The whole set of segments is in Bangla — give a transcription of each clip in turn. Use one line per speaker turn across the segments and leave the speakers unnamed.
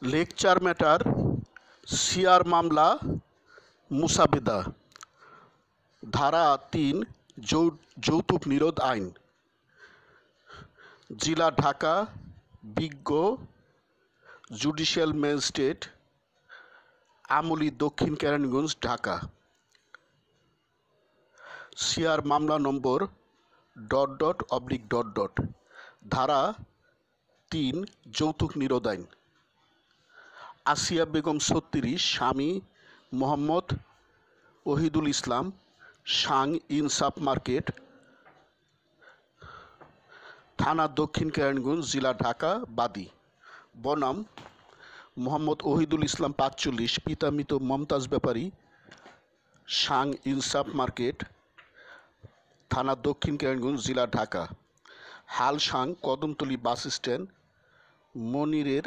লেকচার ম্যাটার, সিআর মামলা মুসাবেদা, ধারা ৩ যৌতুক নিরোধ আইন, জেলা ঢাকা, বিজ্ঞ জুডিশিয়াল ম্যাজিস্ট্রেট, আমলি, দক্ষিণ কেরানীগঞ্জ, ঢাকা। সিআর মামলা নম্বর ... ধারা ৩ যৌতুক নিরোধ আইন। আসিয়া বেগম ৩৬, স্বামী মোহাম্মদ ওহিদুল ইসলাম, সাং ইনসাফ মার্কেট, থানা দক্ষিণ কেরানীগঞ্জ, জেলা ঢাকা, বাদী বনাম মোহাম্মদ ওহিদুল ইসলাম ৪৫, পিতা মৃত মমতাজ ব্যাপারী, সাং ইনসাফ মার্কেট, থানা দক্ষিণ কেরানীগঞ্জ, জেলা ঢাকা। হাল সাং কদমতলী বাস স্ট্যান্ড, মনিরের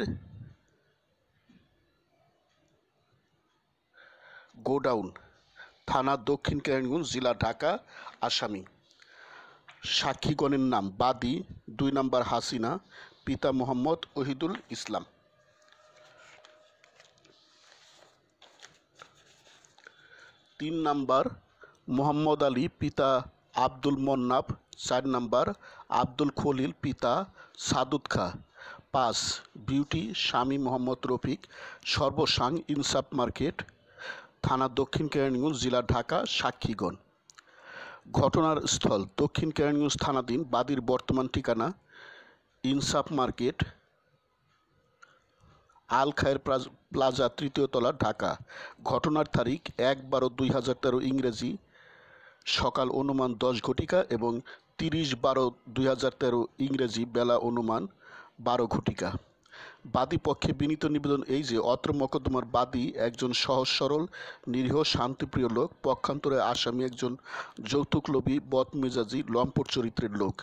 গোডাউন, থানা দক্ষিণ কেরানীগঞ্জ, জেলা ঢাকা। আসামি। সাক্ষীগণের নাম: বাদী ২ নম্বর হাসিনা, পিতা মোহাম্মদ ওহিদুল ইসলাম। ৩ নম্বর মোহাম্মদ আলী, পিতা আব্দুল মন্নাফ। ৪ নম্বর আব্দুল খলিল, পিতা সাদুত খা। ৫ বিউটি, স্বামী মোহাম্মদ রফিক, সর্বসাং ইনসাফ মার্কেট, থানা দক্ষিণ কেরানীগঞ্জ, জেলা ঢাকা। সাক্ষীগণ। ঘটনার স্থল: দক্ষিণ কেরানীগঞ্জ থানাধীন। বাদীর বর্তমান ঠিকানা: ইনসাফ মার্কেট, আল খায়ের প্লাজা, ৩য় তলা, ঢাকা। ঘটনার তারিখ ১/১২/২০১৩ ইংরেজি, সকাল অনুমান ১০ ঘটিকা এবং ৩০/১২/২০১৩ ইংরেজি, বেলা অনুমান ১২ ঘটিকা। বাদী পক্ষে বিনীত নিবেদন এই যে, অত্র মোকদ্দমার বাদী একজন সহজ সরল, নিরীহ, শান্তিপ্রিয় লোক। পক্ষান্তরে আসামি একজন যৌতুকলোভী, বদমেজাজি, লম্পট চরিত্রের লোক।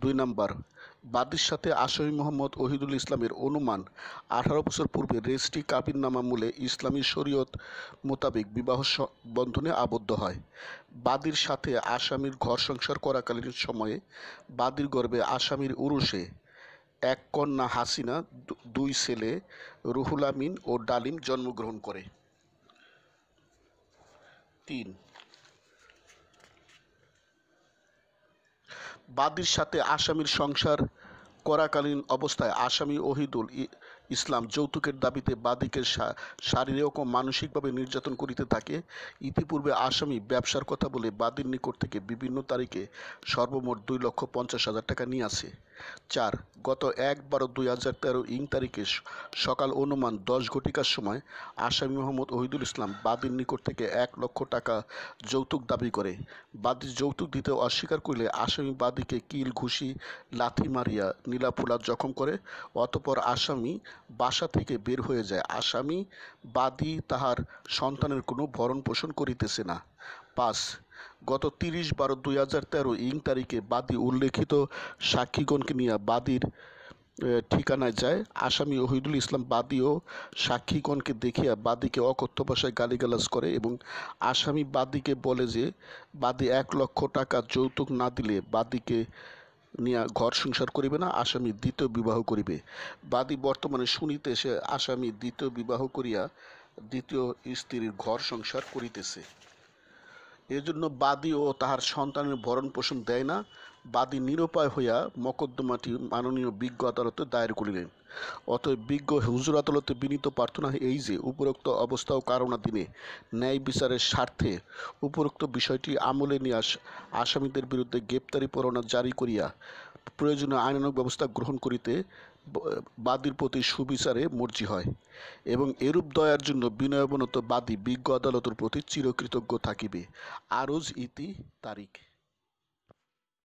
২ নম্বর বাদীর সাথে আসামি মোহাম্মদ ওহিদুল ইসলামের অনুমান ১৮ বছর পূর্বে রেজিস্ট্রি কাবিননামা মূলে ইসলামী শরীয়ত মোতাবেক বিবাহ বন্ধনে আবদ্ধ হয়। বাদীর সাথে আসামির ঘর সংসার করাকালীন সময়ে বাদীর গর্ভে আসামির উরুসে ১ কন্যা হাসিনা, ২ ছেলে রুহুল আমিন ও ডালিম জন্মগ্রহণ করে। ৩ বাদীর সাথে আসামির সংসার করাকালীন অবস্থায় আসামি ওহিদুল ইসলাম যৌতুকের দাবিতে বাদীকে শারীরিক ও মানসিকভাবে নির্যাতন করিতে থাকে। ইতিপূর্বে আসামি ব্যবসার কথা বলে বাদীর নিকট থেকে বিভিন্ন তারিখে সর্বমোট ২,৫০,০০০ টাকা নিয়েছে। ৪ গত ১/১২/২০১৩ ইং তারিখে সকাল অনুমান ১০ ঘটিকার সময় আসামি মোহাম্মদ ওহিদুল ইসলাম বাদীর নিকট থেকে ১ লক্ষ টাকা যৌতুক দাবি করে। বাদী যৌতুক দিতে অস্বীকার করলে আসামি বাদীকে কিল, ঘুষি, লাথি মারিয়া নীলাফুলা জখম করে। অতঃপর আসামি বাসা থেকে বের হয়ে যায়। আসামি বাদী তাহার সন্তানের কোনো ভরণ পোষণ করিতেছে না। ৫ গত ৩০/১২/২০১৩ ইং তারিখে বাদী উল্লেখিত সাক্ষীগণকে নিয়ে বাদীর ঠিকানায় যায়। আসামি ওহিদুল ইসলাম বাদী ও সাক্ষীগণকে দেখিয়া বাদীকে অকথ্য ভাষায় গালিগালাজ করে এবং আসামি বাদীকে বলে যে বাদী ১ লক্ষ টাকা যৌতুক না দিলে বাদীকে নিয়া ঘর সংসার করিবে না, আসামি দ্বিতীয় বিবাহ করিবে। বাদী বর্তমানে শুনিতে সে আসামি দ্বিতীয় বিবাহ করিয়া দ্বিতীয় স্ত্রীর ঘর সংসার করিতেছে। এজন্য বাদী ও তাহার সন্তানের ভরণ পোষণ দেয় না। বাদী নিরুপায় হইয়া মকদ্দমাটি মাননীয় বিজ্ঞ আদালতে দায়ের করিলেন। অতএব বিজ্ঞ হুজুর আদালতে বিনীত প্রার্থনা এই যে, উপরোক্ত অবস্থা ও কারণাধীনে ন্যায় বিচারের স্বার্থে উপরোক্ত বিষয়টি আমলে নিয়ে আসামিদের বিরুদ্ধে গ্রেপ্তারি পরোয়ানা জারি করিয়া প্রয়োজনীয় আইনানুগ ব্যবস্থা গ্রহণ করিতে বাদীর প্রতি সুবিচারে মর্জি হয় এবং এরূপ দয়ার জন্য বিনয়াবনত বাদী বিজ্ঞ আদালতের প্রতি চিরকৃতজ্ঞ থাকিবে। আরজ ইতি তারিখ।